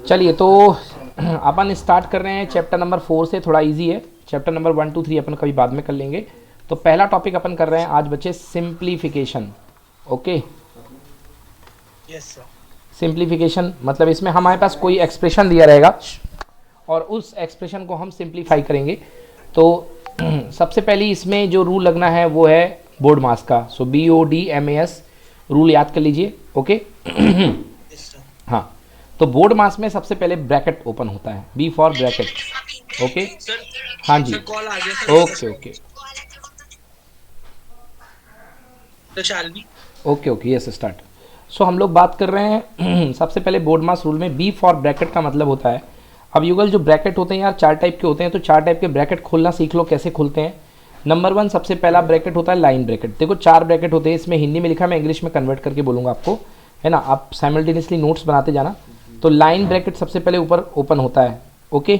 चलिए तो अपन स्टार्ट कर रहे हैं चैप्टर नंबर 4 से। थोड़ा इजी है। चैप्टर नंबर 1 2 3 अपन कभी बाद में कर लेंगे। तो पहला टॉपिक अपन कर रहे हैं आज बच्चे simplification. Okay, yes sir. Simplification मतलब इसमें हमारे पास कोई एक्सप्रेशन दिया रहेगा और उस एक्सप्रेशन को हम सिंप्लीफाई करेंगे। तो सबसे पहले इसमें जो रूल लगना है वो है बोर्ड मास का। सो BODMAS रूल याद कर लीजिए। Okay yes sir. हाँ, तो बोर्ड मास में सबसे पहले ब्रैकेट ओपन होता है, B for bracket. Okay sir हाँ जी, सर कॉल आ गया सर। ओके ओके तो Shalvi. Okay okay yes start. So हम लोग बात कर रहे हैं सबसे पहले बोर्ड मास रूल में B फॉर ब्रैकेट का मतलब होता है। अब युगल जो ब्रैकेट होते हैं यार चार टाइप के होते हैं, तो चार टाइप के ब्रैकेट खोलना सीख लो कैसे खुलते हैं। नंबर 1 सबसे पहला ब्रैकेट होता है लाइन ब्रैकेट। देखो चार ब्रैकेट होते हैं, इसमें हिंदी में लिखा, मैं इंग्लिश में कन्वर्ट करके बोलूँगा आपको, है ना। आप साइमल्टेनियसली नोट्स बनाते जाना। तो लाइन ब्रैकेट सबसे पहले ऊपर ओपन होता है। ओके,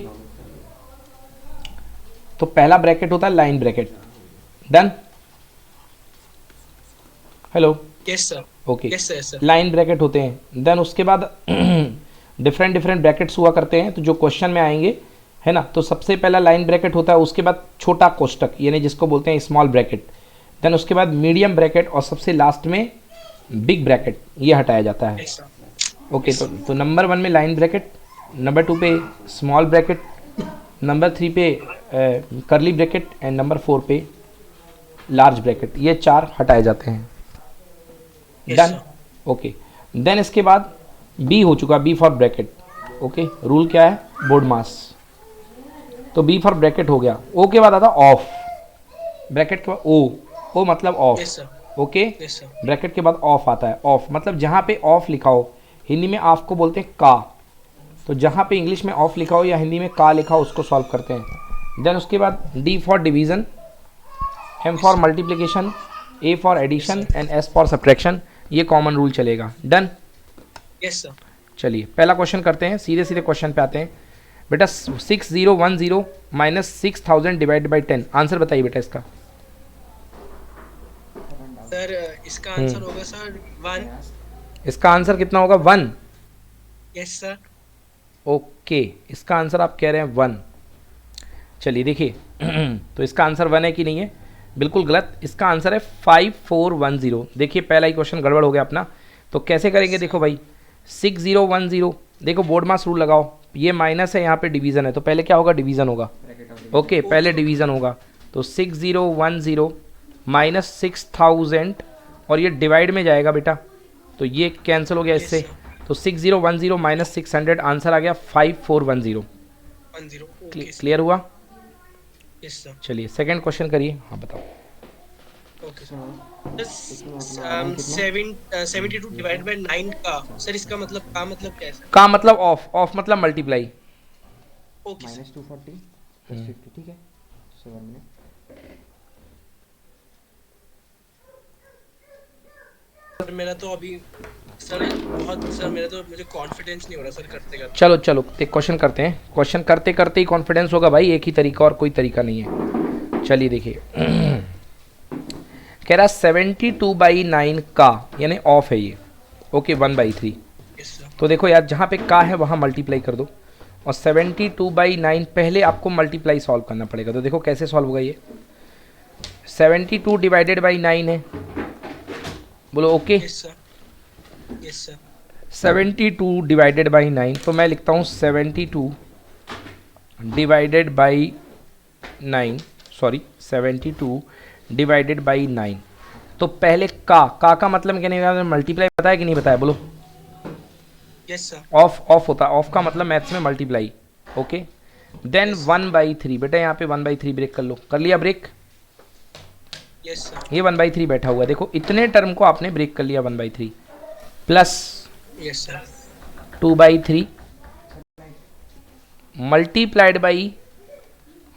तो पहला ब्रैकेट होता है line bracket. Done, hello, yes sir. Okay yes sir sir. Line bracket होते हैं। देन उसके बाद डिफरेंट डिफरेंट ब्रैकेट्स हुआ करते हैं, तो जो क्वेश्चन में आएंगे, है ना। तो सबसे पहला लाइन ब्रैकेट होता है, उसके बाद छोटा कोष्टक यानी जिसको बोलते हैं स्मॉल ब्रैकेट। देन उसके बाद मीडियम ब्रैकेट और सबसे लास्ट में बिग ब्रैकेट, ये हटाया जाता है। Yes sir. ओके, तो नंबर 1 में लाइन ब्रैकेट, नंबर 2 पे स्मॉल ब्रैकेट, नंबर 3 पे करली ब्रैकेट एंड नंबर 4 पे लार्ज ब्रैकेट, ये चार हटाए जाते हैं। Yes, done, sir. Okay. Then इसके बाद बी हो चुका, B for bracket. Okay, rule क्या है, बोर्ड मास। तो बी फॉर ब्रैकेट हो गया। ओ के बाद आता ऑफ, ब्रैकेट के बाद ओ, ओ मतलब of. Yes sir. Okay, yes sir. Bracket के बाद ऑफ आता है। ऑफ मतलब जहाँ पे ऑफ लिखा हो, हिंदी में ऑफ को बोलते हैं का। तो जहाँ पे इंग्लिश में ऑफ लिखा हो या हिंदी में का लिखा हो उसको सॉल्व करते हैं। देन उसके बाद D for division, M for multiplication, A for addition and S for subtraction. ये कॉमन रूल चलेगा। Done, yes sir. चलिए पहला क्वेश्चन करते हैं, सीधे सीधे क्वेश्चन पे आते हैं। बेटा 6010 माइनस 6000 डिवाइड बाई 10, आंसर बताइए बेटा इसका। सर इसका आंसर होगा सर 1। इसका आंसर कितना होगा, 1। Yes sir. ओके, इसका आंसर आप कह रहे हैं 1। चलिए देखिए तो इसका आंसर 1 है कि नहीं है, बिल्कुल गलत। इसका आंसर है 5410। देखिए पहला ही क्वेश्चन गड़बड़ हो गया अपना। तो कैसे करेंगे, देखो भाई 6010, देखो बोर्ड मास रूल लगाओ, ये माइनस है, यहाँ पे डिवीज़न है, तो पहले क्या होगा, डिवीज़न होगा। ओके, पहले डिवीज़न होगा। तो 6010 माइनस 6000 और ये डिवाइड में जाएगा बेटा, तो ये कैंसिल हो गया Yes, इससे। sir. तो 6010 माइनस 600, आंसर आ गया 5410। 10। Okay sir. क्लियर हुआ। Yes sir. चलिए सेकंड क्वेश्चन करिए, हाँ बताओ। Okay sir. 72 डिवाइड बाय 9 का सर इसका मतलब का मतलब क्या है सर? का मतलब ऑफ, ऑफ मतलब multiply. Okay sir. Minus 240 plus 50, ठीक है। सो 1 मिनट। सर मेरा तो अभी सर बहुत सर मेरा तो मुझे कॉन्फिडेंस नहीं हो रहा सर करते करते। चलो चलो एक क्वेश्चन करते हैं। क्वेश्चन करते करते ही कॉन्फिडेंस होगा भाई, एक ही तरीका और कोई तरीका नहीं है। चलिए देखिए कह रहा 72/9 का यानी ऑफ है ये। ओके, 1/3। Yes sir. तो देखो यार जहाँ पे का है वहाँ मल्टीप्लाई कर दो, और 72/9 पहले आपको मल्टीप्लाई सॉल्व करना पड़ेगा। तो देखो कैसे सॉल्व होगा ये, 72 डिवाइडेड बाई 9 है, बोलो okay. Yes sir. Yes sir. 72 divided by 9, तो मैं लिखता हूँ 72 divided by 9, sorry 72 divided by 9। तो पहले का मतलब क्या, नहीं मल्टीप्लाई बताया कि नहीं बताया, बोलो। Yes sir. ऑफ, ऑफ होता है, ऑफ का मतलब मैथ्स में मल्टीप्लाई। ओके, देन 1/3 बेटा, यहाँ पे 1/3 ब्रेक कर लो, कर लिया ब्रेक। Yes sir. ये 1/3 बैठा हुआ है, देखो इतने टर्म को आपने ब्रेक कर लिया 1/3 plus yes sir. 2/3 multiplied by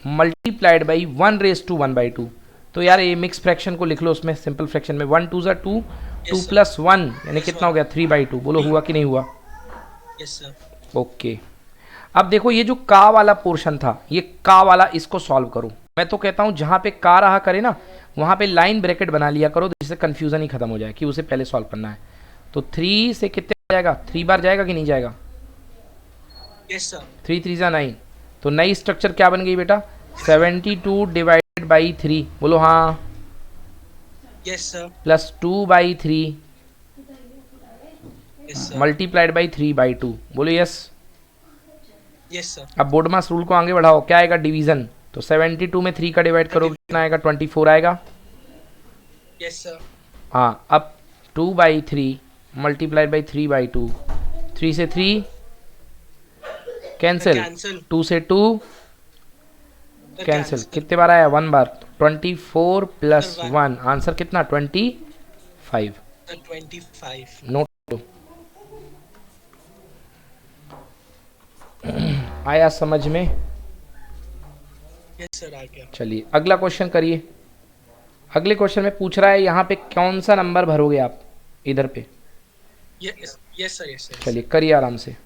1/1/2। तो यार ये मिक्स फ्रैक्शन को लिख लो, उसमें सिंपल फ्रैक्शन में 1 2 2, 2 Yes, sir. प्लस 1 यानी Yes, कितना हो गया, 3/2। बोलो हुआ कि नहीं हुआ। Yes sir. ओके, अब देखो ये जो का वाला पोर्शन था, ये का वाला, इसको सॉल्व करो। मैं तो कहता हूँ जहाँ पे का रहा करे ना, वहाँ पे लाइन ब्रैकेट बना लिया करो, जिससे कन्फ्यूजन ही खत्म हो जाए कि उसे पहले सॉल्व करना है। तो 3 से कितने जाएगा, 3 बार जाएगा कि नहीं जाएगा, यस सर। 3 3 जा 9, तो नई स्ट्रक्चर क्या बन गई बेटा? 72 डिवाइडेड बाई 3, बोलो हाँ, yes sir. Plus 2/3 yes sir. Multiplied by 3/2, बोलो यस। Yes sir. अब बोर्ड मास रूल को आगे बढ़ाओ, क्या आएगा? डिवीजन, तो 72 में 3 का डिवाइड करोगे कितना आएगा? 24 आएगा। Yes sir. हाँ, अब 2/3 मल्टीप्लाइड बाई 3/2, 3 से 3 कैंसिल, कैंसिल। 2 से 2 कैंसिल, कितने बार आया? 1 बार। 24 प्लस 1, आंसर कितना? 25। 25। नोट आया समझ में? यस सर, आ गया। चलिए अगला क्वेश्चन करिए। अगले क्वेश्चन में पूछ रहा है यहाँ पे कौन सा नंबर भरोगे आप इधर पे। Yes yes sir, yes sir. चलिए करिए आराम से।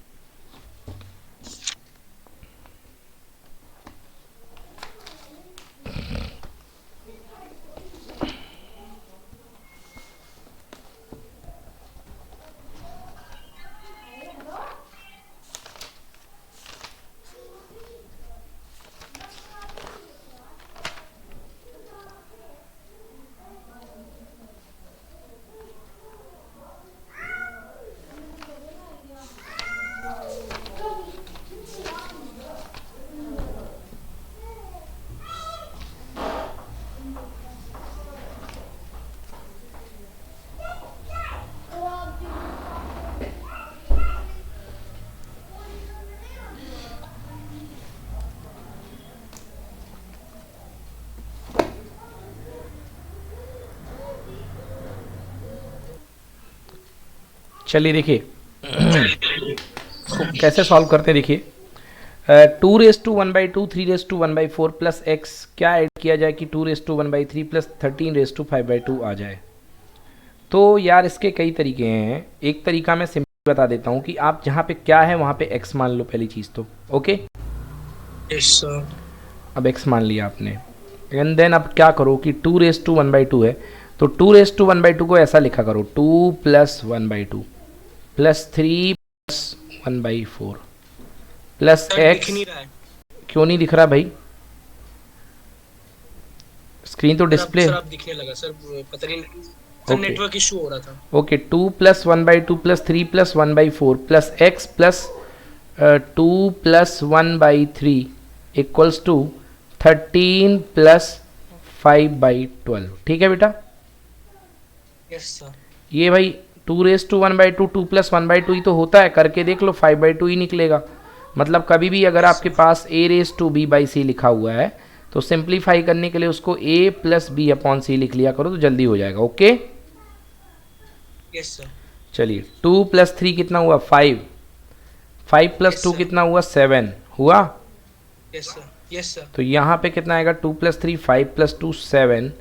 चलिए देखिए कैसे सॉल्व करते हैं। देखिए 2^1/2 3^1/4 प्लस एक्स, क्या ऐड किया जाए कि 2^1/3 प्लस 13^5/2 आ जाए। तो यार इसके कई तरीके हैं। एक तरीका मैं सिंपल बता देता हूँ कि आप जहाँ पे क्या है वहाँ पे एक्स मान लो पहली चीज़ तो। Okay, yes sir. अब एक्स मान लिया आपने, एंड देन अब क्या करो कि 2^1/2 है तो 2^1/2 को ऐसा लिखा करो 2 + 1/2 प्लस 3 + 1/4 प्लस सर एक्स। दिख नहीं रहा है। क्यों नहीं दिख रहा भाई? स्क्रीन तो डिस्प्ले। सर अब दिखने लगा सर, पता नहीं सर, ओके नेटवर्क इशू हो रहा था। Okay, 2 + 1/2 plus 3 + 1/4 plus x plus 2 + 1/3 equals to 13 + 5/12। ठीक है बेटा, यस सर। ये भाई 2^1/2 2 + 1/2 ही तो होता है, करके देख लो 5/2 ही निकलेगा। मतलब कभी भी अगर आपके पास a⁻b/c लिखा हुआ है तो सिंप्लीफाई करने के लिए उसको a + b/c लिख लिया करो तो जल्दी हो जाएगा। Okay yes sir. चलिए 2 + 3 कितना हुआ? 5, 5 + Yes, 2 sir. कितना हुआ? 7 हुआ। Yes sir. Yes sir. तो यहाँ पे कितना आएगा? 2 + 3 5 + 2 7,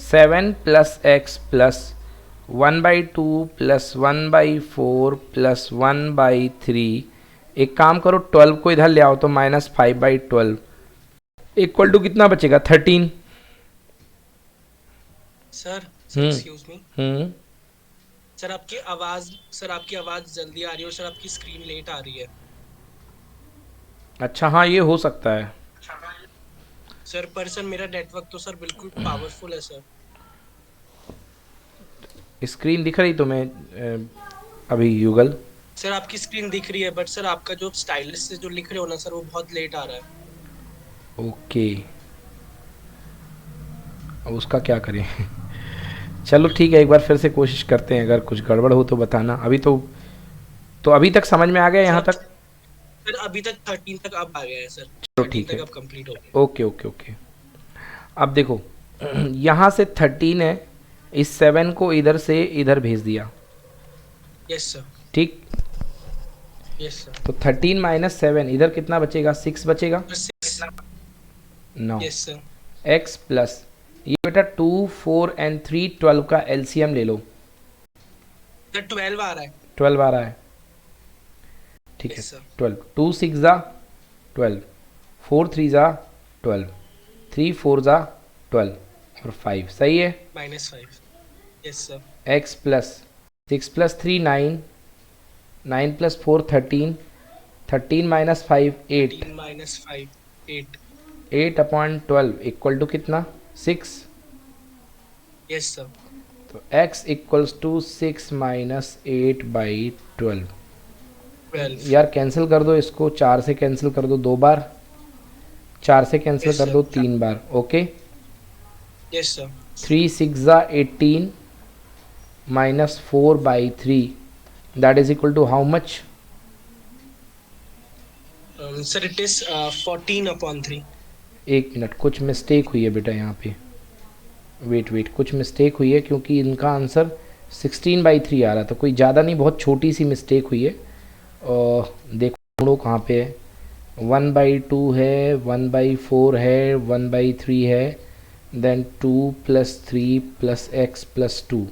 7 + x प्लस 1/2 प्लस 1/4 प्लस 1/3। एक काम करो 12 को इधर ले आओ तो -5/12 इक्वल टू कितना बचेगा? 13। सर हम्म। एक्सक्यूज मी सर, सर आपकी आवाज जल्दी आ रही है और सर आपकी स्क्रीन लेट आ रही है। अच्छा हाँ ये हो सकता है। सर पर सर मेरा नेटवर्क तो सर बिल्कुल पावरफुल है सर। स्क्रीन दिख रही तुम्हें अभी युगल? सर आपकी स्क्रीन दिख रही है बट सर आपका जो स्टाइलिश से जो लिख रहे हो ना सर, वो बहुत लेट आ रहा है। ओके, अब उसका क्या करें? चलो ठीक है, एक बार फिर से कोशिश करते हैं, अगर कुछ गड़बड़ हो तो बताना। अभी तो अभी तक समझ में आ गया यहाँ तक? सर अभी तक 13 तक अब आ गया है सर। चलो 13 ठीक तक है, अब कंप्लीट हो गया। Okay okay okay. अब देखो यहाँ से 13 है, इस 7 को इधर से इधर भेज दिया। Yes sir. ठीक, यस सर। तो 13 - 7 इधर कितना बचेगा? 6 बचेगा। 9 यस सर। एक्स प्लस ये बेटा 2 4 और 3 12 का एलसीएम ले लो। सर 12 आ रहा है। 12 आ रहा है, ठीक है। Yes, sir. 12 2 6 ज़ा 12, 4 3 ज़ा 12, 3 4 ज़ा 12 और 5 सही है। -5। Yes sir. x plus 6 + 3 9, 9 + 4 13, 13 minus 5 8, 13 minus 5 8। 8/12 equal to कितना 6। Yes sir. तो x इक्वल्स टू 6 माइनस 8/12। 12। यार कैंसिल कर दो इसको, 4 से कैंसिल कर दो 2 बार, 4 से कैंसिल यस कर सर। दो 3 बार। Okay, yes sir. 3 6 18 minus 4/3 that is equal to how much? Sir it is 14/3। एक मिनट, कुछ मिस्टेक हुई है बेटा यहाँ पे। वेट कुछ मिस्टेक हुई है क्योंकि इनका आंसर 16/3 आ रहा था। कोई ज़्यादा नहीं, बहुत छोटी सी मिस्टेक हुई है। और देखो ढूंढो कहाँ पे है। 1/2 है, 1/4 है, 1/3 है, then 2 + 3 + x + 2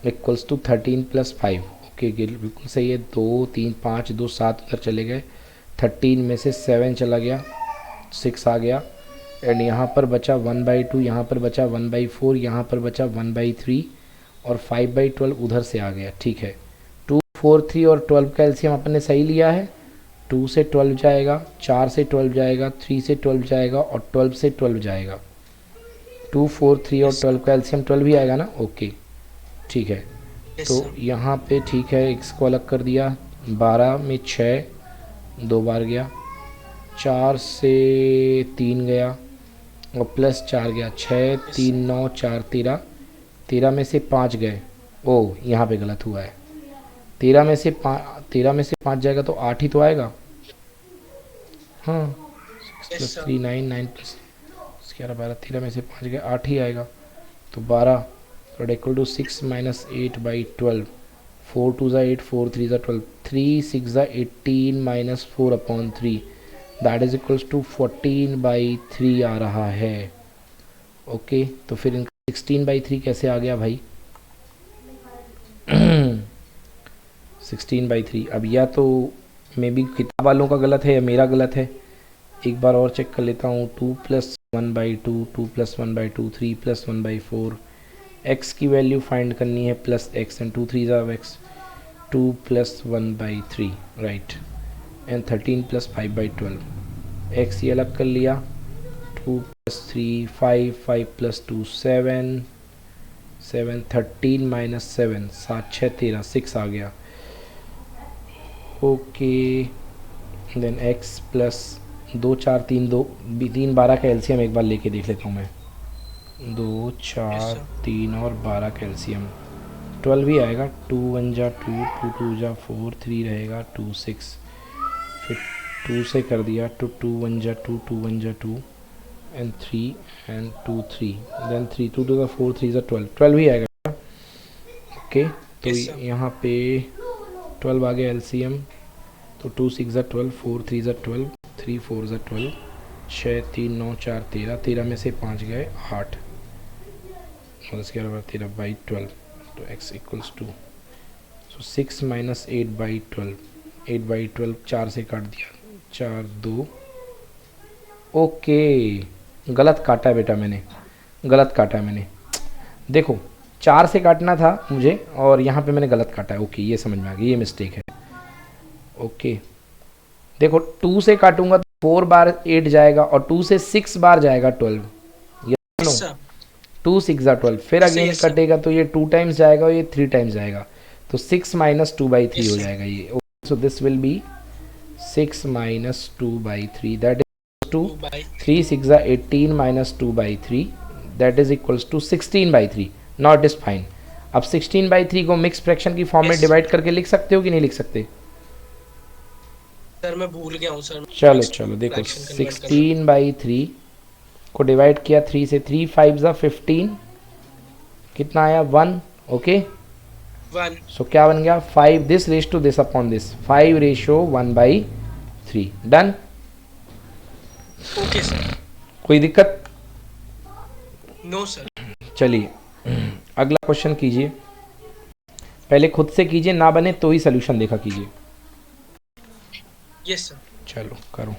equals to 13 + 5। Okay बिल्कुल सही है। 2 3 5 2 7 उधर चले गए, 13 में से 7 चला गया, 6 आ गया, एंड यहाँ पर बचा 1/2, यहाँ पर बचा 1/4, यहाँ पर बचा 1/3 और 5/12 उधर से आ गया। ठीक है, 2 4 3 और 12 का एलसीएम अपने सही लिया है। 2 से 12 जाएगा, 4 से 12 जाएगा, 3 से 12 जाएगा और 12 से 12 जाएगा। 2 4 3 और 12 का एलसीएम 12 ही आएगा ना। ओके ठीक है, यस तो सर। यहाँ पे ठीक है x को अलग कर दिया। 12 में 6 2 बार गया, 4 से 3 गया और प्लस 4 गया, 6 3 9 4 13, 13 में से 5 गए। ओ यहाँ पे गलत हुआ है, 13 में से 5 जाएगा तो 8 ही तो आएगा। हाँ 6 यस + सर। 3 9 9 + 11 12, 13 में से 5 गए 8 ही आएगा। तो 12 equal to 6 minus 8/12। 4 2 8, 4 3 12, 3 6 18 minus 4/3 that is equals to 14/3 आ रहा है। ओके तो फिर इनका 16/3 कैसे आ गया भाई? 16/3। अब या तो मे बी किताब वालों का गलत है या मेरा गलत है। एक बार और चेक कर लेता हूँ। 2 + 1/2, 2 + 1/2, 3 + 1/4। x की वैल्यू फाइंड करनी है plus x and 2 3 x, 2 + 1/3 right, and 13 + 5/12। x ये अलग कर लिया, 2 + 3 5, 5 + 2 7, 7 13 - 7 7 6 13 6 आ गया। ओके देन x प्लस 2 4 3 2 3 12 का एलसीएम एक बार लेके देख लेता हूँ मैं। 2 4 यस सर। 3 और 12 का एलसीएम 12 ही आएगा। 2 1 जा 2, 2 2 जा 4, 3 रहेगा 2 6, फिर 2 से कर दिया तो 2 1 जा 2, 2 1 जा 2 एंड 3 एंड 2 3, देन 3 2 2 4 3 जा 12, 12 ही आएगा। ओके तो Yes, sir. यहाँ पे 12 आ गया एलसीएम। तो 2 6 जा 12, 4 3 जा 12, 3 4 जा 12, 6 3 9 4 13, 13 में से 5 गए 8 और इसके अलावा 13/12। तो x इक्वल्स टू 6 माइनस 8/12, 8/12 4 से काट दिया, 4 2। ओके गलत काटा है बेटा मैंने, गलत काटा है मैंने। देखो 4 से काटना था मुझे और यहाँ पे मैंने गलत काटा है। ओके ये समझ में आ गया, ये मिस्टेक है। ओके देखो 2 से काटूंगा तो 4 बार 8 जाएगा और 2 से 6 बार जाएगा 12। Yes, sir. 2 6 जा 12, फिर Yes, अगेन yes, sir. कटेगा तो ये 2 टाइम्स जाएगा और ये 3 टाइम्स जाएगा, तो 6 माइनस 2/3 Yes, हो sir. जाएगा ये। So this will be 6 minus 2/3 that is to 2/3. 3 6 जा 18 minus 2/3 that is equals to 16/3। Not is fine. अब 16/3 को मिक्स फ्रैक्शन की फॉर्म में Yes. डिवाइड करके लिख सकते हो कि नहीं लिख सकते? सर मैं भूल गया हूँ सर। चलो चलो देखो Fraction convert करना। 16/3 को डिवाइड किया 3 से, 3 5 जा 15, कितना आया 1। ओके 1. सो क्या बन गया 5 this ratio to this upon this, 5/1/3 done. Okay, sir. कोई दिक्कत? No, sir. चलिए अगला क्वेश्चन कीजिए, पहले खुद से कीजिए, ना बने तो ही सोल्यूशन देखा कीजिए। Yes, sir. चलो करो।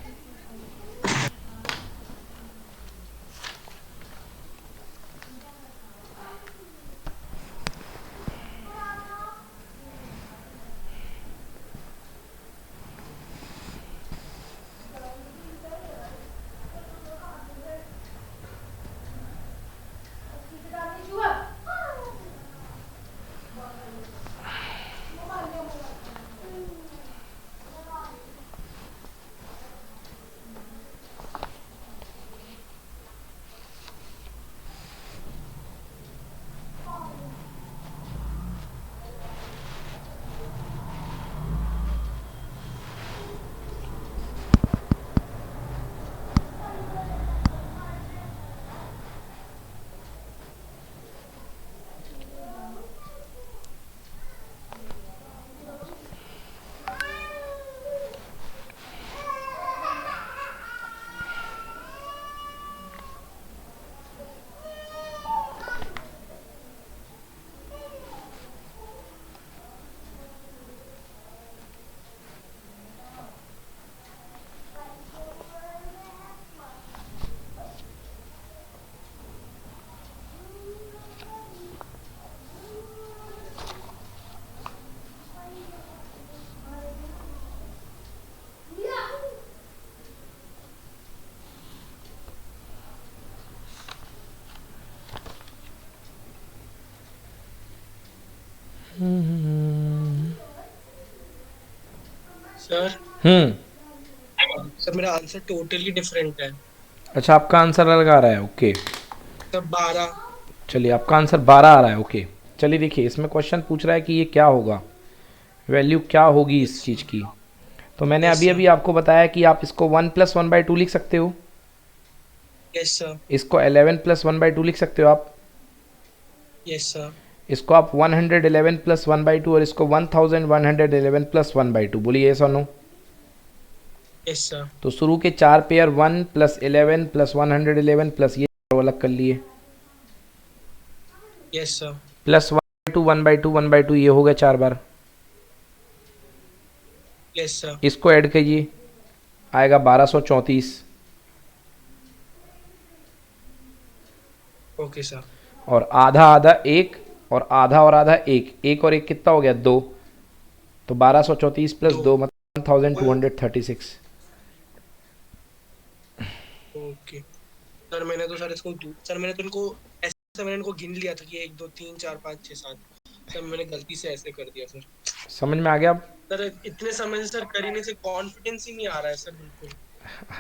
सर सर मेरा आंसर टोटली डिफरेंट है। अच्छा, आपका आंसर अलग आ रहा है, ओके। सर 12। चलिए, आपका आंसर 12 आ रहा है, ओके। चलिए देखिए, इसमें क्वेश्चन पूछ रहा है कि ये क्या होगा, वैल्यू क्या होगी इस चीज़ की। तो मैंने यस अभी सर। अभी आपको बताया कि आप इसको 1+1/2 लिख सकते हो, यस सर। इसको 11+1/2 लिख सकते हो आप, यस सर। इसको आप 111+1/2 और इसको 1111+1/2। बोलिए यस और नो। Yes sir. तो शुरू के 4 पेयर 1+11+111 ये अलग कर लिए, यस सर। प्लस 1/2 ये हो गया 4 बार। Yes sir. इसको ऐड कीजिए, आएगा 1234। Okay sir. और आधा आधा एक, और आधा एक, एक और एक कितना हो गया 2। तो 1234 प्लस 2 2। मतलब 1236। ओके सर, मैंने तो सर इसको सर मैंने तो इनको ऐसे मैंने इनको गिन लिया था कि 1 2 3 4 5 6 7। सर मैंने गलती से ऐसे कर दिया सर। समझ में आ गया अब? सर इतने समय से सर करने से कॉन्फिडेंस ही नहीं आ रहा है सर बिल्कुल।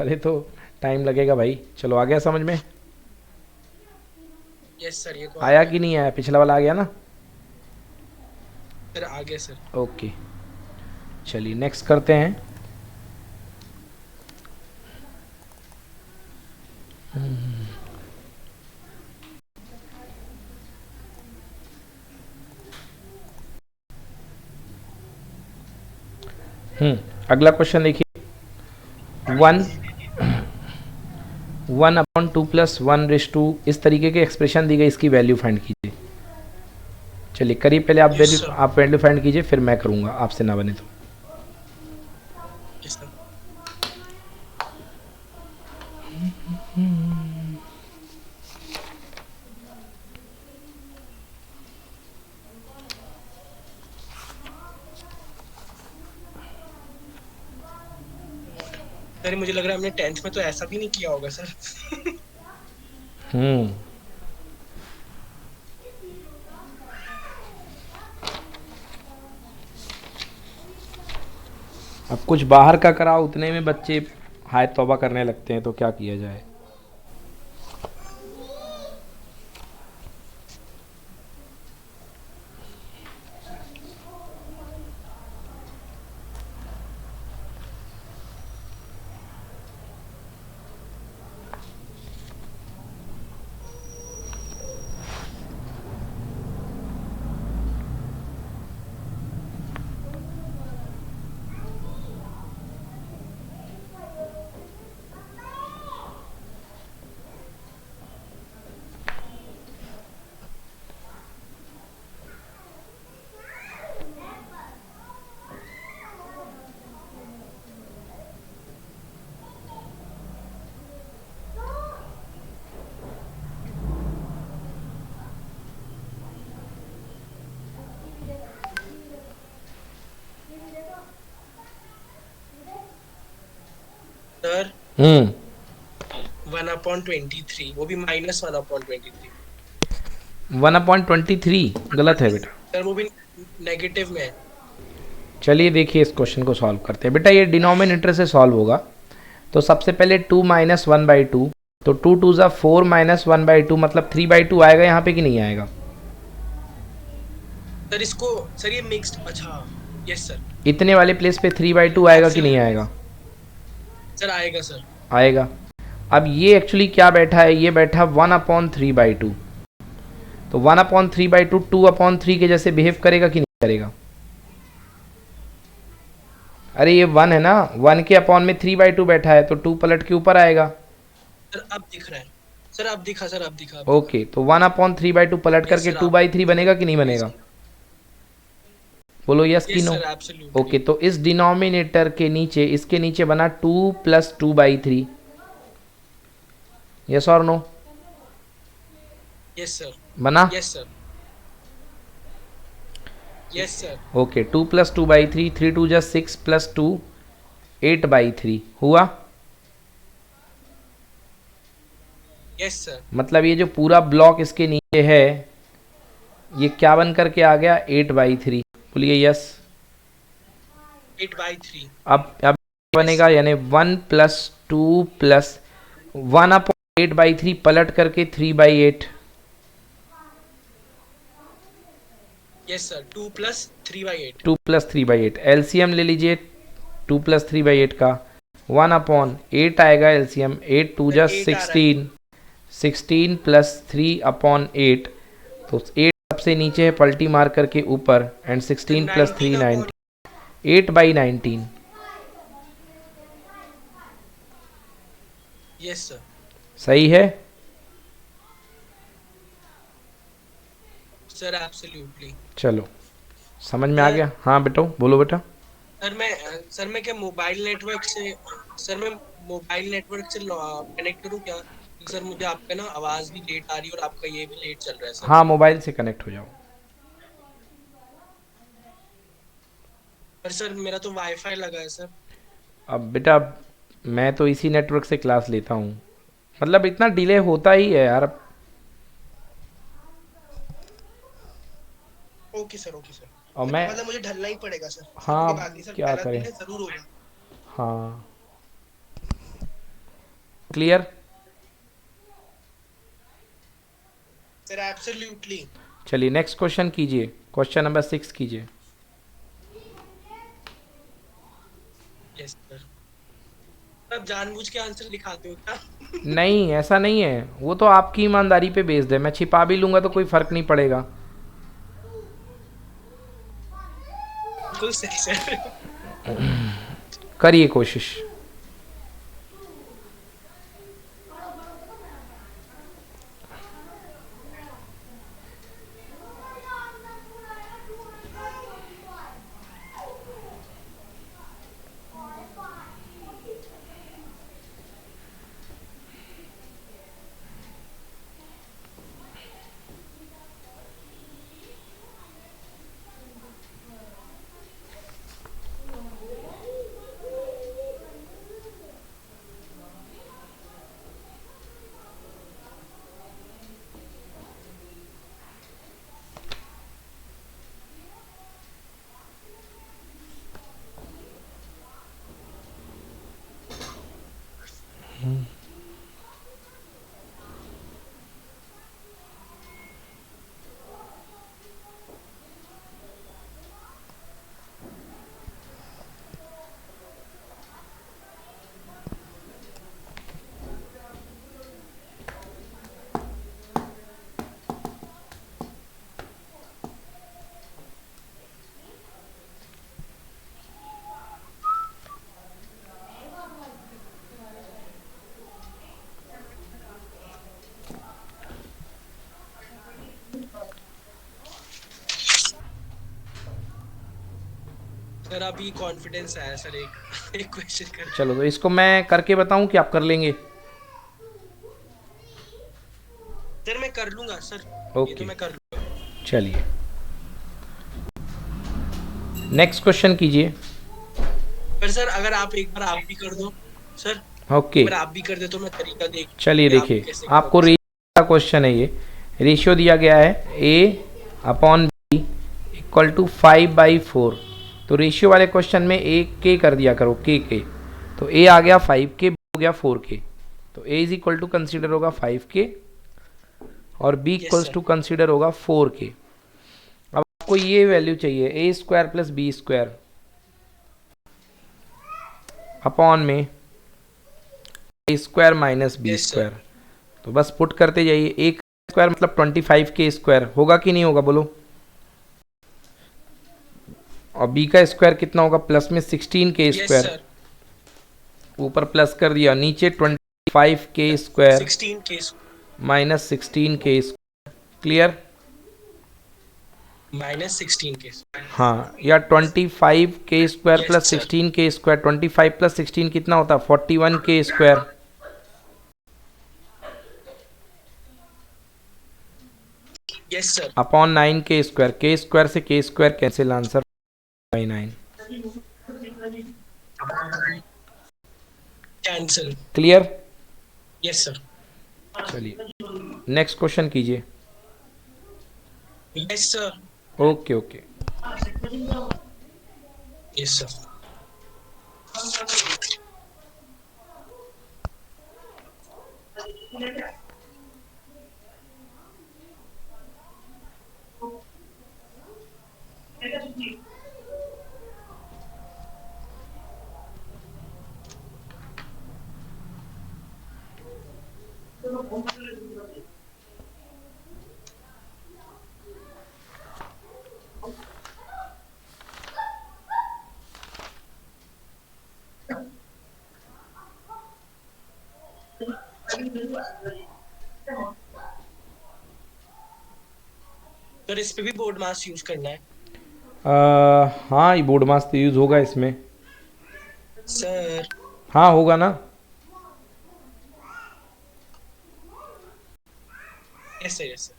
अरे तो टाइम लगेगा भाई। चलो, आ गया समझ में? यस सर, ये तो आ आया गया कि नहीं आया? पिछला वाला आ गया ना? सर, आ गया सर। ओके, चलिए नेक्स्ट करते हैं। अगला क्वेश्चन देखिए। 1/2+1 इस तरीके के एक्सप्रेशन दी गई, इसकी वैल्यू फाइंड कीजिए। चलिए करिए, पहले आप यस सर। आप वैल्यू फाइंड कीजिए, फिर मैं करूँगा, आपसे ना बने तो। Yes sir. सर मुझे लग रहा है हमने 10th में तो ऐसा भी नहीं किया होगा सर। हम्म अब कुछ बाहर का कराओ, उतने में बच्चे हाय तौबा करने लगते हैं, तो क्या किया जाए। सर हम्म 1/23, वो भी -1/23। 1/23 गलत है बेटा। सर वो भी नेगेटिव में है। चलिए देखिए, इस क्वेश्चन को सॉल्व करते हैं। बेटा ये डिनोमिनेटर से सॉल्व होगा, तो सबसे पहले 2 - 1/2, तो 2 2 ज़ा 4 - 1/2 मतलब 3/2 आएगा यहाँ पे कि नहीं आएगा? सर इसको सर ये मिक्स्ड, अच्छा यस सर। इतने वाले प्लेस पे 3/2 आएगा कि नहीं आएगा? सर आएगा सर। आएगा। अब ये एक्चुअली क्या बैठा है, ये बैठा 1/3/2, तो 1/3/2 2/3 के जैसे बिहेव करेगा कि नहीं करेगा? अरे ये 1 है ना, 1 के अपॉन में 3/2 बैठा है, तो 2 पलट के ऊपर आएगा। सर अब दिख रहा है। सर अब दिखा, सर अब दिखा। ओके, तो 1/3/2 पलट Yes, करके sir, 2/3 बनेगा कि नहीं बनेगा? बोलो यस कि yes no. Sir, absolutely. Okay, तो इस डिनोमिनेटर के नीचे, इसके नीचे बना 2 + 2/3। यस और नो? Yes sir. बना? Yes sir. Yes sir. Okay, 2 + 2/3, 3 2 = 6 + 2 8/3 हुआ। Yes sir. मतलब ये जो पूरा ब्लॉक इसके नीचे है, ये क्या बन करके आ गया? 8/3। बोलिए यस। 8/3। अब बनेगा यानी 1 प्लस 2 प्लस 1/8/3 पलट करके 3/8। Yes sir, 2 plus 3/8। 2 plus 3/8 LCM ले लीजिए 2 प्लस 3/8 का 1/8 आएगा एलसीएम 8 2 जा 8 आ रहा है। 16 16 प्लस 3/8 तो 8 सबसे नीचे है पलटी मार करके ऊपर एंड 16 प्लस 3 19 8/19। Yes sir. सही है सर एब्सोल्युटली। चलो समझ में आ गया। हाँ बेटो बोलो बेटा। सर मैं क्या मोबाइल नेटवर्क से सर मैं मोबाइल नेटवर्क से कनेक्ट करूं क्या? क्योंकि सर मुझे आपका ना आवाज भी लेट आ रही है और आपका ये भी लेट चल रहा है सर। हाँ मोबाइल से कनेक्ट हो जाओ। पर सर मेरा तो वाईफाई लगा है सर। अब बेटा मैं तो इसी नेटवर्क से क्लास लेता हूँ मतलब इतना डिले होता ही है यार। Okay sir, okay sir. और मैं मतलब मुझे ढलना ही पड़ेगा सर, ऐसा हाँ कोई बात नहीं सर, क्या पहला करें। दिन है, जरूर होगा। हाँ क्लियर। Sir absolutely. चलिए नेक्स्ट क्वेश्चन कीजिए क्वेश्चन नंबर 6 कीजिए। Yes sir. आप जानबूझ के आंसर दिखाते हो क्या? नहीं ऐसा नहीं है वो तो आपकी ईमानदारी पे बेस्ड है मैं छिपा भी लूँगा तो कोई फ़र्क नहीं पड़ेगा। बिल्कुल सही सर। करिए कोशिश। सर अभी कॉन्फिडेंस आया सर, एक एक क्वेश्चन कर। चलो तो इसको मैं करके बताऊं कि आप कर लेंगे। सर मैं कर लूंगा सर, ये ओके तो मैं कर लूंगा। चलिए नेक्स्ट क्वेश्चन कीजिए। पर सर अगर आप एक बार आप भी कर दो सर, ओके एक बार आप भी कर दे तो मैं तरीका देख चलिए कि आप देखिए कैसे आपको करोगे। रेशियो का क्वेश्चन है ये। रेशियो दिया गया है A/B इक्वल टू 5/4। तो रेशियो वाले क्वेश्चन में A के कर दिया करो के। तो A आ गया 5K, B हो गया 4K। तो A is equal to consider होगा 5K और B Yes, equals sir. To consider होगा 4K। अब आपको ये वैल्यू चाहिए A² प्लस B² अपॉन में A² minus Yes, sir. B²। तो बस पुट करते जाइए। A का स्क्वायर मतलब 25K² होगा कि नहीं होगा बोलो। और B का स्क्वायर कितना होगा प्लस में 16K² Yes, sir. ऊपर प्लस कर दिया नीचे 25K² 16K minus 16K। Clear. minus 16K। हाँ या 25K² Yes, plus sir. 16K²। 25 plus 16 कितना होता है 41K²। Yes, sir. Upon 9K²। K² से K² cancel answer 9। Cancel. Clear. Yes, sir. चलिए नेक्स्ट क्वेश्चन कीजिए। Yes, sir. Okay okay Yes, sir. Sir इस पे भी बोर्ड मास यूज करना है? हाँ, ये बोर्ड मास तो यूज़ होगा इसमें। सर हाँ, होगा ना। Yes sir, yes sir.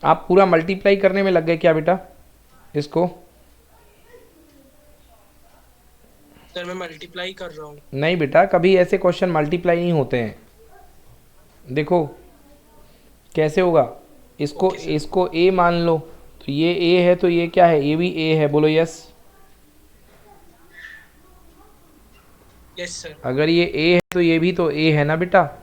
आप पूरा मल्टीप्लाई करने में लग गए क्या बेटा इसको? सर मैं मल्टीप्लाई कर रहा हूँ। नहीं बेटा, कभी ऐसे क्वेश्चन मल्टीप्लाई नहीं होते हैं। देखो कैसे होगा। इसको ओके सर। इसको ए मान लो, तो ये ए है, तो ये क्या है? ये भी ए है, बोलो यस। Yes sir. अगर ये ए है तो ये भी तो ए है ना बेटा।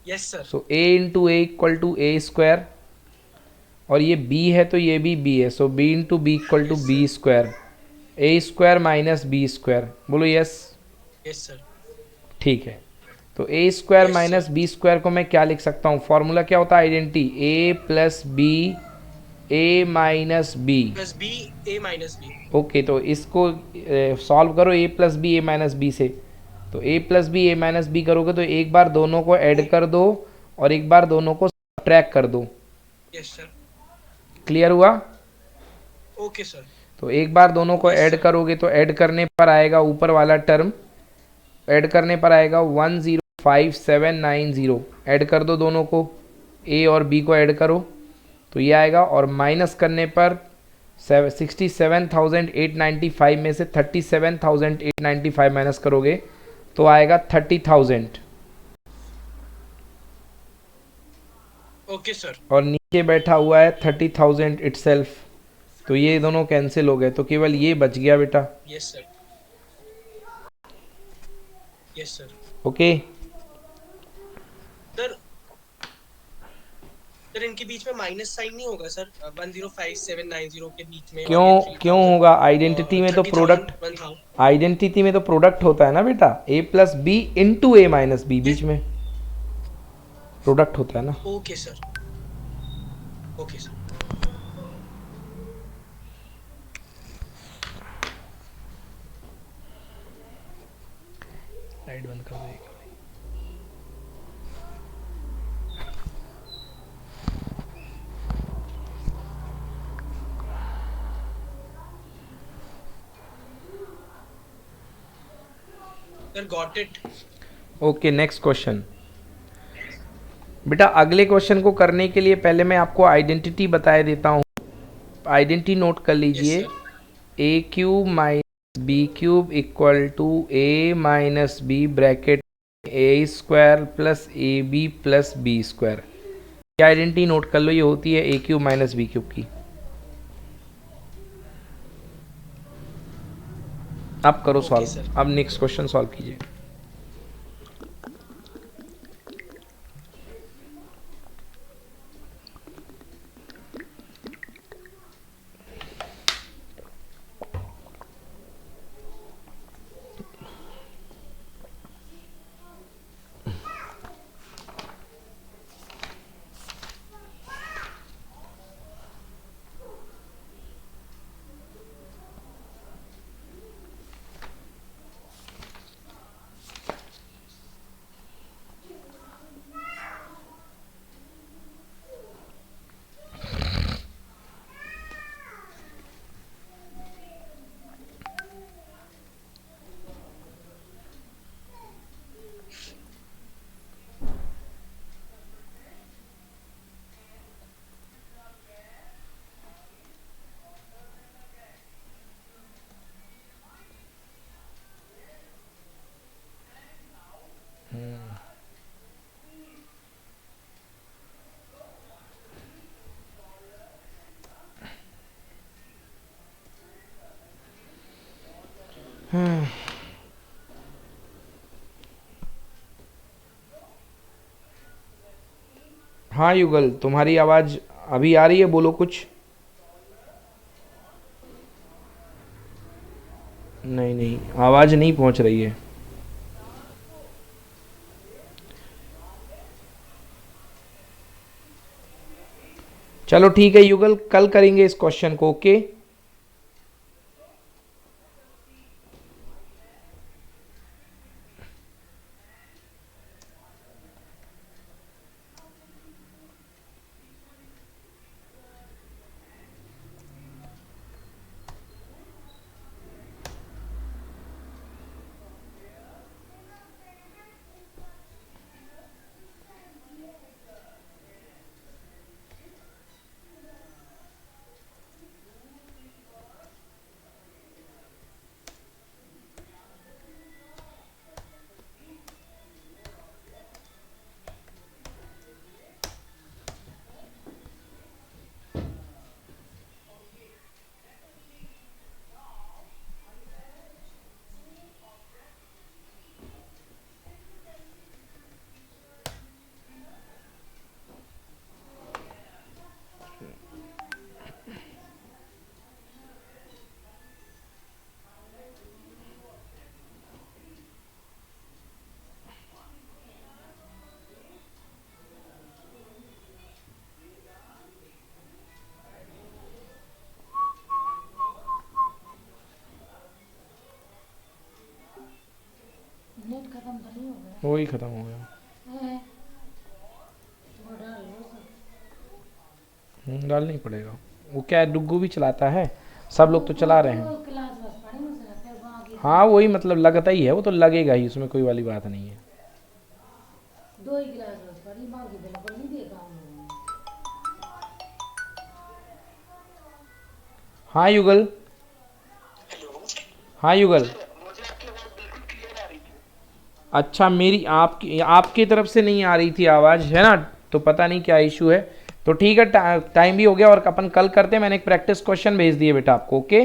Yes sir. So A into A equal to A square, और ये बी है तो ये भी बी है, so B into B equal to yes B sir. Square, A square minus B square, बोलो यस। Yes sir. ठीक है, तो A square yes minus sir. B square को मैं क्या लिख सकता हूँ? फॉर्मूला क्या होता है? आइडेंटिटी ए प्लस बी ए माइनस बी। प्लस बी ए माइनस बी। ओके, तो इसको सॉल्व करो ए प्लस बी ए माइनस बी से। तो ए प्लस बी ए माइनस बी करोगे तो एक बार दोनों को ऐड कर दो और एक बार दोनों को सब्ट्रैक्ट कर दो। Yes sir. क्लियर हुआ? Okay sir. तो एक बार दोनों को यस ऐड सर। करोगे तो ऐड करने पर आएगा ऊपर वाला टर्म, ऐड करने पर आएगा 105790। ऐड कर दो दोनों को, ए और बी को ऐड करो तो ये आएगा, और माइनस करने पर 67,895 में से 37,895 माइनस करोगे तो आएगा 30,000। Okay sir. और नीचे बैठा हुआ है 30,000 इटसेल्फ, तो ये दोनों कैंसिल हो गए, तो केवल ये बच गया बेटा। Yes sir. Yes sir. Okay, sir sir इनके बीच में माइनस साइन नहीं होगा सर? 105790 के बीच में, और क्यों ये क्यों 3000 होगा? आइडेंटिटी में तो 30,000 प्रोडक्ट, 1000। आइडेंटिटी में तो प्रोडक्ट होता है ना बेटा, ए प्लस बी इंटू ए माइनस बी, बीच यस। में प्रोडक्ट होता है ना। Okay sir. Okay sir. Light बंद कर दो। Sir got it. Okay, next question. बेटा अगले क्वेश्चन को करने के लिए पहले मैं आपको आइडेंटिटी बताए देता हूँ। आइडेंटिटी नोट कर यस लीजिए। Sir. A cube minus B cube equal to A minus B bracket A square plus A B plus B square. ये आइडेंटिटी नोट कर लो, ये होती है A cube minus B cube की। अब करो ओके सॉल्व। सर। अब नेक्स्ट क्वेश्चन सॉल्व कीजिए। हाँ युगल, तुम्हारी आवाज़ अभी आ रही है, बोलो कुछ। नहीं नहीं, आवाज़ नहीं पहुंच रही है। चलो ठीक है युगल, कल करेंगे इस क्वेश्चन को, ओके। नेट खत्म तो नहीं हो गया वही खत्म हो गया। है? वो डाल लो सब। डालना ही पड़ेगा। वो क्या है, डुग्गू भी चलाता है, सब लोग तो चला रहे हैं। वो क्लास बस पढ़ी मुझे लगता है बाकी हाँ वही मतलब लगता ही है, वो तो लगेगा ही, उसमें कोई वाली बात नहीं है। 2 ही क्लास बस पढ़ी, बाकी बिल्कुल नहीं देखा हम लोगों ने। हाँ युगल। हाँ युगल। अच्छा, मेरी आपकी आपकी तरफ से नहीं आ रही थी आवाज़, है ना, तो पता नहीं क्या इशू है। तो ठीक है, टाइम भी हो गया और अपन कल करते हैं। मैंने एक प्रैक्टिस क्वेश्चन भेज दिए बेटा आपको, ओके।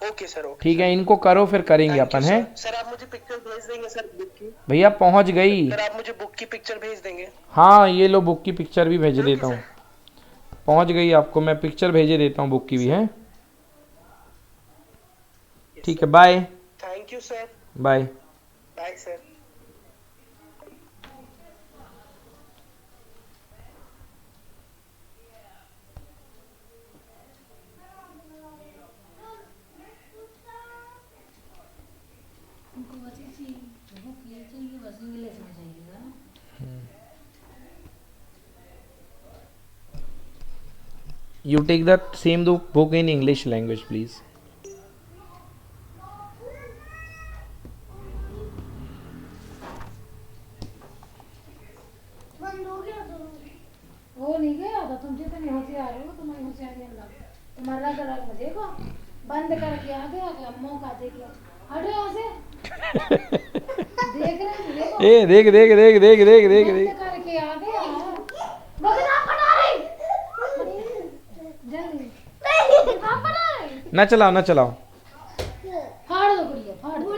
ओके सर, ओके ठीक है, इनको करो फिर करेंगे थैंक यू अपन, है। सर। सर आप मुझे पिक्चर भेज देंगे सर बुक की? भैया पहुंच गई। सर आप मुझे बुक की पिक्चर भेज देंगे? हाँ ये लो, बुक की पिक्चर भी भेज देता हूँ। सर। पहुंच गई, आपको मैं पिक्चर भेजे देता हूँ बुक की भी, है। ठीक है, bye. Thank you sir. Bye. Bye sir. उनको बस ऐसी बुक ये चाहिए, बस इंग्लिश में चाहिए ना। You take the same book in English language, please. वो नहीं गया था, तुम जितने होशियार हो तुम्हारी होशियारी अल्लाह तुम्हारा गलत में देखो, बंद करके आ गया क्या मौका देके हटो यहाँ से। देख रहे हैं देखो, ए देख देख देख देख देख देख बंद देख। करके आ गया बगना पड़ा रही जल्दी दिमाग पड़ा रही। ना चलाओ ना चलाओ। फाड़ दो गुड़िया, फाड़ दो।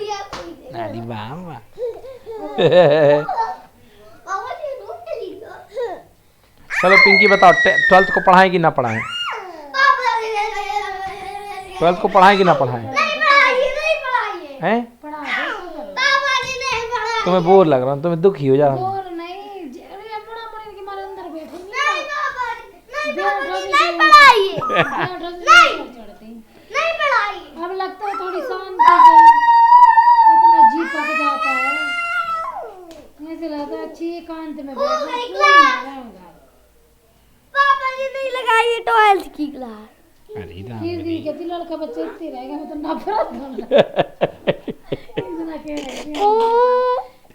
अरे वाह वाह। चलो पिंकी बताओ, 12th को पढ़ाएं कि ना पढ़ाएं? 12th को पढ़ाएं कि ना पढ़ाएं? हैं? पढ़ा दो। तुम्हें बोर लग रहा है, तुम्हें दुखी हो जा रहा हूं। और नहीं अरे बड़ा पढ़ने के मारे अंदर बैठे अब लगता है थोड़ी शांति से, इतना जी पक जाता है, ऐसे लगता है अच्छी एकांत में बैठ जाऊंगा। पापा जी नहीं लगाई 12th की क्लास। अरे राम फिर रे। भी कहती लड़का बच्चा इतने रहेगा, मैं तो नफरत होना इतना कह रही थी।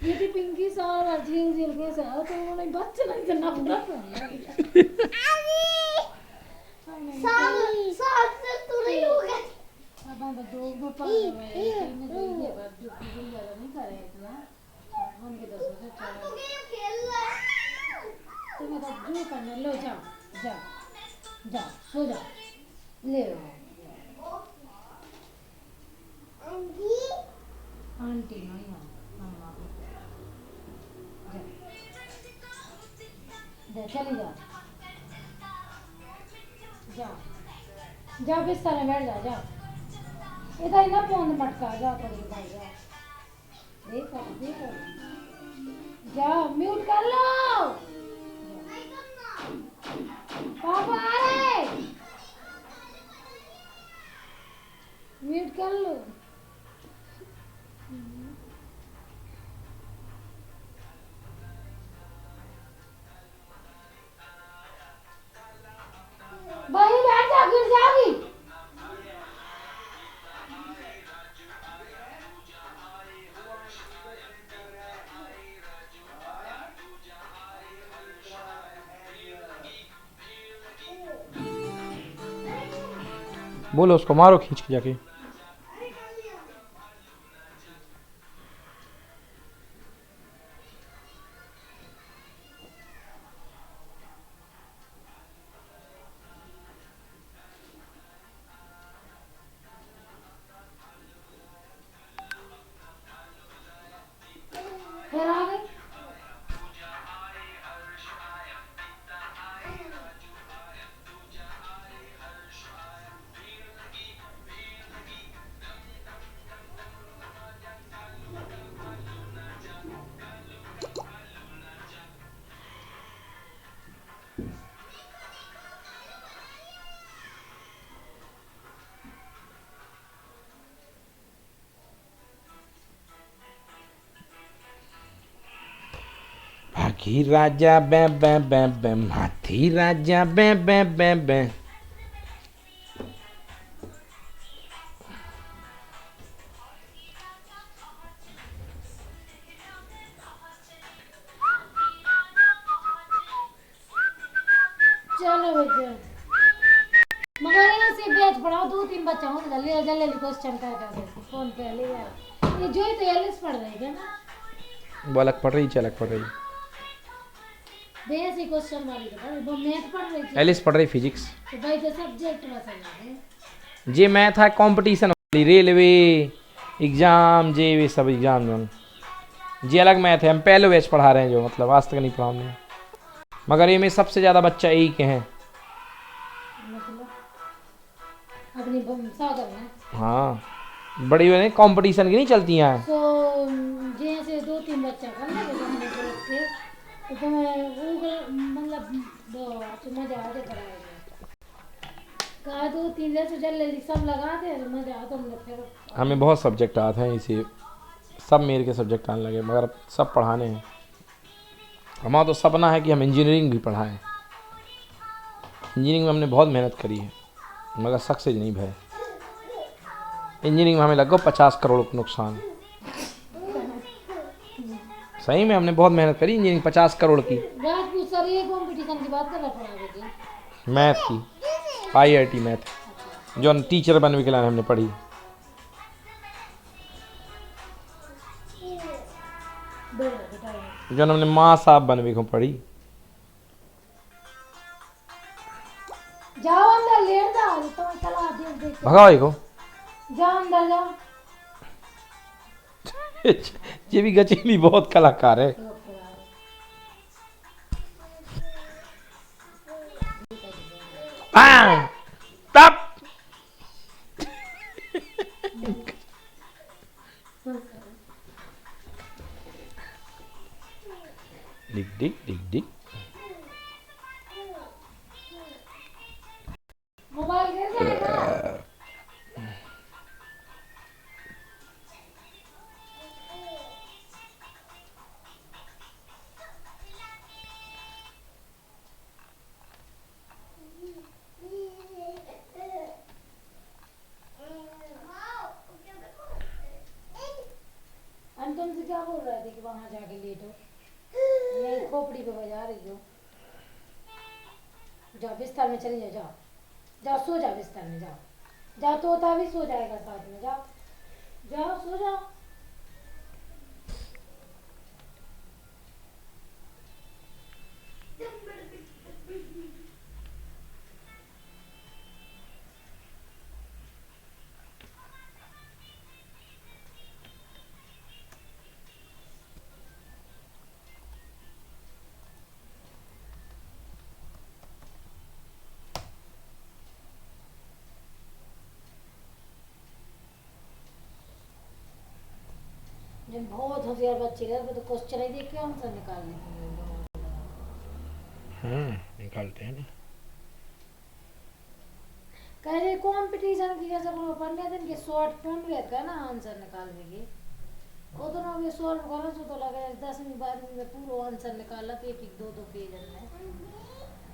ये थी पिंकी साल और झील झील के साथ तो उन्होंने बच्चे नहीं तो नफरत होना। साल से तू नहीं हो गया। अब हम दो को पढ़ रहे हैं, तीन में दो ये बात जो कोई ज्यादा नहीं करे इतना, उनके 10 से तू 4 गेम खेल रहा है। तुम्हें तो जो करने लो, जाओ जाओ जाओ सो जाओ, ले लो चली जा जा जा बिस्तर में बैठ जा जा इधर ना फोन मटका जा थोड़ी भाई जा देख जा म्यूट कर लो पापा आ रहे म्यूट कर लो वही बैठ जा गिर जाओगी बोलो उसको मारो खींच के जाके। फिर आ गई भागी राजा बै बै बै बै हाथी राजा बै बै बै बै। चलो बच्चे मगर यहाँ से बैच पढ़ाओ 2-3 बच्चा हो तो जल्दी जल्दी क्वेश्चन कर फोन पे ले यार ये जो ही तो एलिस पढ़ रही है ना वो अलग पढ़ रही थी, अलग पढ़ रही। बेसिक क्वेश्चन वाली तो वो मैथ पढ़ रही थी एलिस पढ़ रही फिजिक्स। तो भाई तो सब्जेक्ट बस है जे मैथ है कंपटीशन वाली, रेलवे एग्जाम जे वे सब एग्जाम जो जी अलग मैथ है। हम पहले बैच पढ़ा रहे हैं जो मतलब आज तक नहीं पढ़ा हमने, मगर ये में सबसे ज़्यादा बच्चा यही के हैं। मतलब अपनी सागर में हाँ बड़ी बड़ी कंपटीशन की नहीं चलती हैं। तो जैसे 2-3 बच्चा कर लगे तो हमने ग्रुप थे तो तुम्हें मतलब मजा आते कराएगा कहा 2-3 जैसे जल्दी सब लगाते हैं तो मजा आता हम लोग फिर हमें बहुत सब्जेक्ट आते हैं, इसी सब मेरे के सब्जेक्ट आने लगे, मगर अब सब पढ़ाने हैं। हमारा तो सपना है कि हम इंजीनियरिंग भी पढ़ाएं। इंजीनियरिंग में हमने बहुत मेहनत करी है मगर सक्सेस नहीं भय। इंजीनियरिंग में हमें लगो 50 करोड़ का नुकसान। सही में हमने बहुत मेहनत करी इंजीनियरिंग 50 करोड़ की। बात पूछ सर ये कंपटीशन की बात कर रहा पढ़ावे मैथ की IIT मैथ जो टीचर बनने के लिए हमने पढ़ी। जो हमने माँ साहब बनने को पढ़ी। जाओ अंदर लेट जाओ तो चला देख भगाओ को जाओ अंदर जाओ ये भी गचेली बहुत कलाकार है। तब डिग डिग डिग डिग मोबाइल गिर जाएगा तुम से क्या बोल रहे थे कि वहां जाके लेटो मैं खोपड़ी पे बजा रही हूँ जाओ बिस्तर में चली जाओ जाओ जाओ सो जाओ बिस्तर में जाओ जाओ तोता भी सो जाएगा साथ में जाओ जाओ सो जाओ लेकिन बहुत होशियार बच्चे रहे वो तो क्वेश्चन ही देख के आंसर निकाल लेते हैं हाँ निकालते हैं ना। कह रहे कंपटीशन की जैसे को पढ़ने दिन के शॉर्ट फिल्म रहता है ना आंसर निकालने के वो तो ना भी सॉल्व करो तो लगे 10वीं 12वीं में पूरा आंसर निकाला तो एक एक दो दो पेज में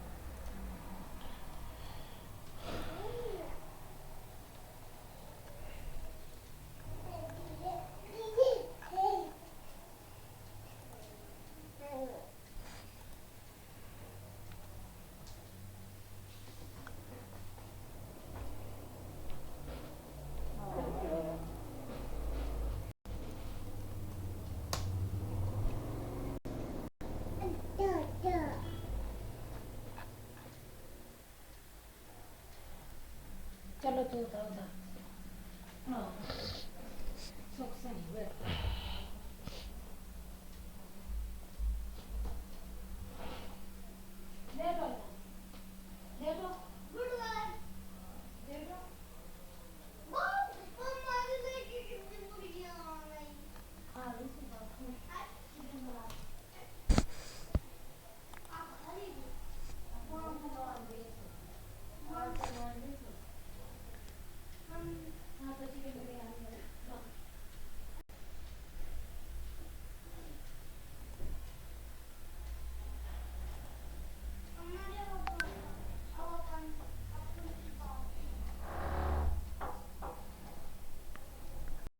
चलो तो उधर